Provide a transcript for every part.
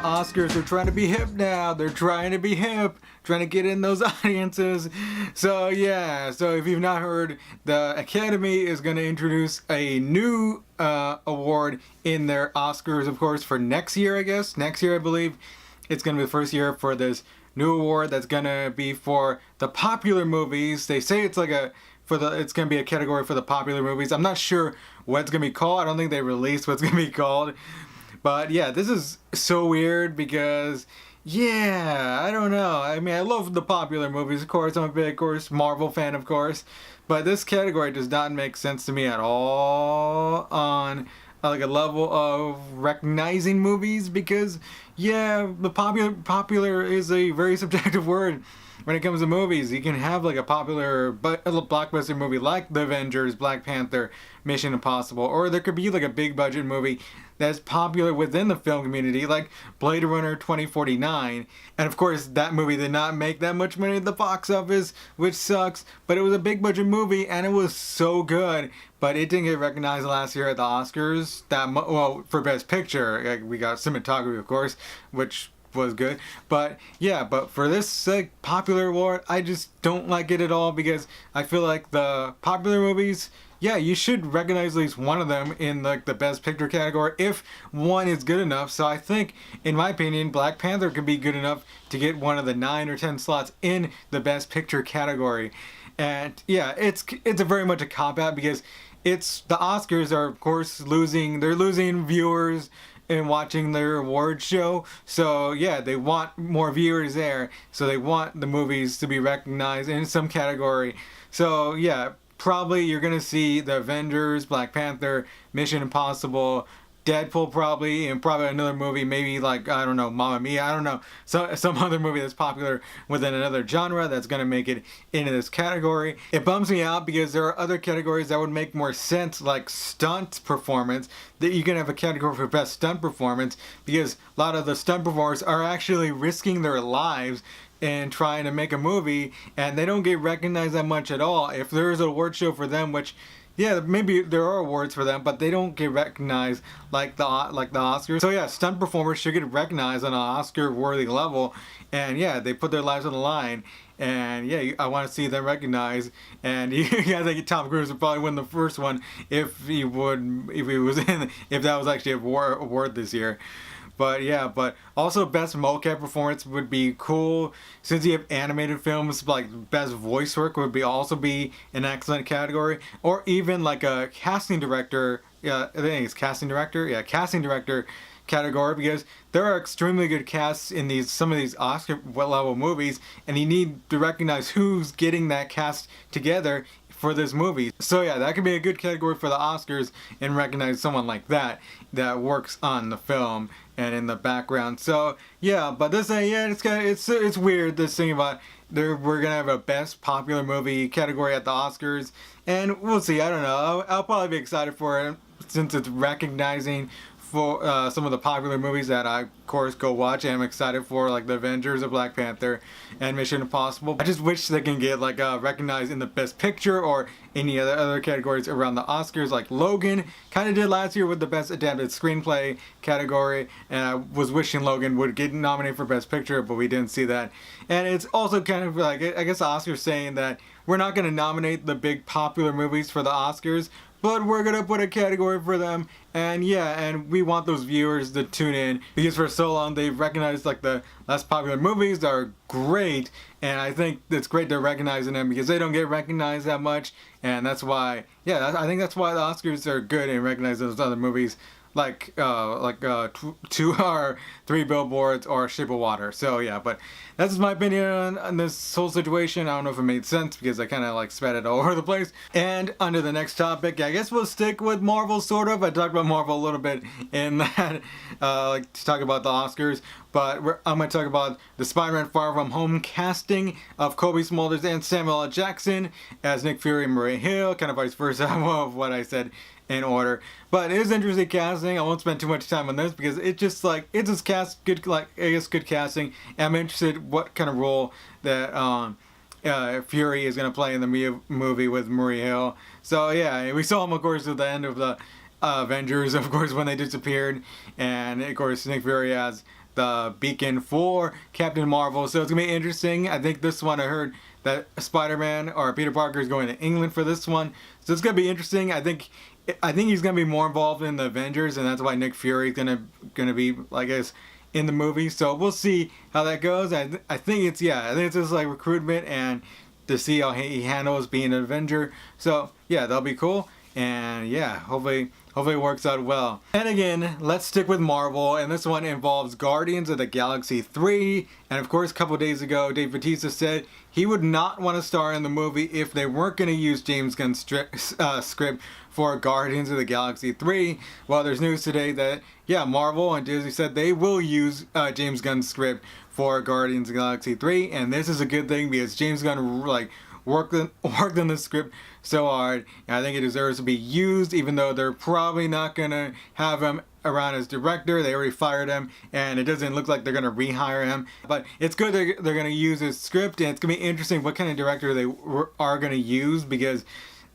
Oscars, they're trying to be hip now. They're trying to be hip, trying to get in those audiences. So yeah, so if you've not heard, the Academy is going to introduce a new award in their Oscars, of course, for next year, I guess. Next year, I believe, it's going to be the first year for this new award that's going to be for the popular movies. They say it's like it's going to be a category for the popular movies. I'm not sure what it's going to be called. I don't think they released what it's going to be called. But yeah, this is so weird because, yeah, I don't know. I mean, I love the popular movies, of course. I'm a big, of course, Marvel fan, of course. But this category does not make sense to me at all on like a level of recognizing movies because, yeah, the popular is a very subjective word. When it comes to movies, you can have like a popular blockbuster movie like The Avengers, Black Panther, Mission Impossible, or there could be like a big budget movie that's popular within the film community like Blade Runner 2049. And of course, that movie did not make that much money at the box office, which sucks, but it was a big budget movie and it was so good. But it didn't get recognized last year at the Oscars for Best Picture. We got cinematography, of course, which was good, but yeah, but for this popular award, I just don't like it at all because I feel like the popular movies, yeah, you should recognize at least one of them in like the Best Picture category if one is good enough. So I think, in my opinion, Black Panther could be good enough to get one of the 9 or 10 slots in the Best Picture category. And yeah, it's a very much a cop-out because it's the Oscars are of course losing viewers in watching their award show. So yeah, they want more viewers there. So they want the movies to be recognized in some category. So yeah, probably you're gonna see the Avengers, Black Panther, Mission Impossible, Deadpool probably, and probably another movie, maybe like, I don't know, Mamma Mia, I don't know, some other movie that's popular within another genre that's going to make it into this category. It bums me out because there are other categories that would make more sense, like stunt performance, that you can have a category for best stunt performance because a lot of the stunt performers are actually risking their lives and trying to make a movie, and they don't get recognized that much at all. If there is an award show for them, which, yeah, maybe there are awards for them, but they don't get recognized like the Oscars. So yeah, stunt performers should get recognized on an Oscar-worthy level, and yeah, they put their lives on the line, and yeah, I want to see them recognized. And yeah, I think Tom Cruise would probably win the first one if that was actually a award this year. But yeah, but also best mocap performance would be cool. Since you have animated films, like best voice work would also be an excellent category. Or even like a casting director. Yeah, I think it's casting director. Yeah, casting director category because there are extremely good casts in some of these Oscar level movies, and you need to recognize who's getting that cast together for this movie. So yeah, that could be a good category for the Oscars and recognize someone like that works on the film and in the background. So yeah, but this it's weird, this thing about we're gonna have a best popular movie category at the Oscars, and we'll see. I don't know. I'll probably be excited for it since it's recognizing for some of the popular movies that I, of course, go watch and I'm excited for, like The Avengers, or Black Panther, and Mission Impossible. I just wish they can get like recognized in the Best Picture or any other categories around the Oscars, like Logan kind of did last year with the Best Adapted Screenplay category, and I was wishing Logan would get nominated for Best Picture, but we didn't see that. And it's also kind of like, I guess the Oscars saying that we're not going to nominate the big popular movies for the Oscars, but we're going to put a category for them, and yeah, and we want those viewers to tune in, because for so long they've recognized like the less popular movies that are great, and I think it's great they're recognizing them because they don't get recognized that much, and that's why, yeah, I think that's why the Oscars are good in recognizing those other movies, like 2 or 3 Billboards or Shape of Water. So yeah, but that's my opinion on this whole situation. I don't know if it made sense because I kind of like spat it all over the place. And under the next topic, I guess we'll stick with Marvel sort of. I talked about Marvel a little bit in that, like to talk about the Oscars. But I'm going to talk about the Spider-Man Far From Home casting of Kobe Smulders and Samuel L. Jackson as Nick Fury and Maria Hill, kind of vice versa of what I said in order. But it is interesting casting. I won't spend too much time on this because it's just cast good, like I guess good casting. And I'm interested what kind of role that Fury is going to play in the movie with Maria Hill. So yeah, we saw him of course at the end of the Avengers, of course, when they disappeared, and of course Nick Fury as the beacon for Captain Marvel. So it's gonna be interesting. I think this one I heard that Spider-Man or Peter Parker is going to England for this one, so it's gonna be interesting. I think he's gonna be more involved in the Avengers, and that's why Nick Fury is gonna be, I guess, in the movie. So we'll see how that goes. I think it's just like recruitment and to see how he handles being an Avenger. So yeah, that'll be cool. And yeah, hopefully it works out well. And again, let's stick with Marvel, and this one involves Guardians of the Galaxy 3. And of course, a couple days ago, Dave Bautista said he would not want to star in the movie if they weren't going to use James Gunn's script for Guardians of the Galaxy 3. Well, there's news today that, yeah, Marvel and Disney said they will use James Gunn's script for Guardians of the Galaxy 3. And this is a good thing because James Gunn, worked on the script so hard, and I think it deserves to be used, even though they're probably not gonna have him around as director. They already fired him, and it doesn't look like they're gonna rehire him. But it's good they're gonna use his script, and it's gonna be interesting what kind of director they are gonna use, because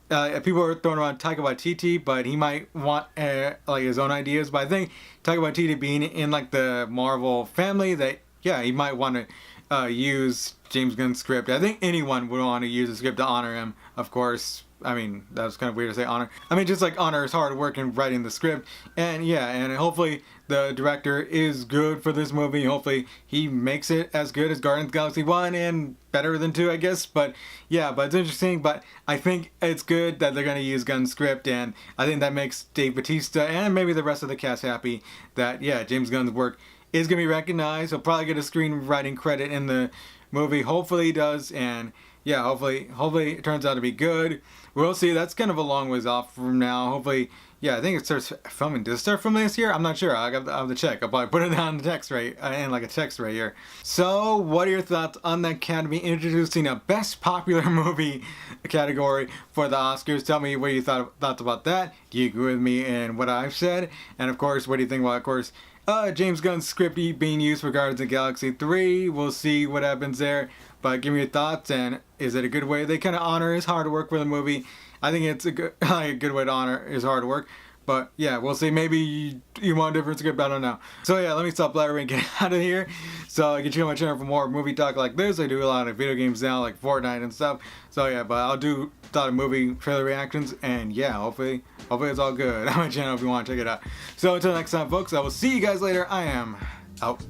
people are throwing around Taika Waititi, but he might want his own ideas. But I think Taika Waititi being in like the Marvel family, that he might want to use James Gunn's script. I think anyone would want to use the script to honor him, of course. I mean, that was kind of weird to say honor. I mean, just like honor his hard work in writing the script. And yeah, and hopefully the director is good for this movie. Hopefully he makes it as good as Guardians of the Galaxy 1 and better than 2, I guess. But yeah, but it's interesting. But I think it's good that they're going to use Gunn's script. And I think that makes Dave Bautista and maybe the rest of the cast happy that, yeah, James Gunn's work is going to be recognized. He'll probably get a screenwriting credit in the movie. Hopefully he does. And yeah, hopefully it turns out to be good. We'll see. That's kind of a long ways off from now. Hopefully, yeah, I think it starts filming. Does it start filming this year? I'm not sure. I'll have to check. I'll probably put it down in the text like a text right here. So, what are your thoughts on the Academy introducing a Best Popular Movie category for the Oscars? Tell me what you thoughts about that. Do you agree with me in what I've said? And of course, what do you think about, of course, James Gunn's script being used for Guardians of the Galaxy 3? We'll see what happens there. But give me your thoughts, and is it a good way? They kind of honor his hard work for the movie. I think it's a good way to honor his hard work. But yeah, we'll see. Maybe you want a different script, I don't know. So yeah, let me stop blabbering and get out of here. So you can check out my channel for more movie talk like this. I do a lot of video games now, like Fortnite and stuff. So yeah, but I'll do a lot of movie trailer reactions, and yeah, hopefully it's all good on my channel if you want to check it out. So until next time, folks, I will see you guys later. I am out.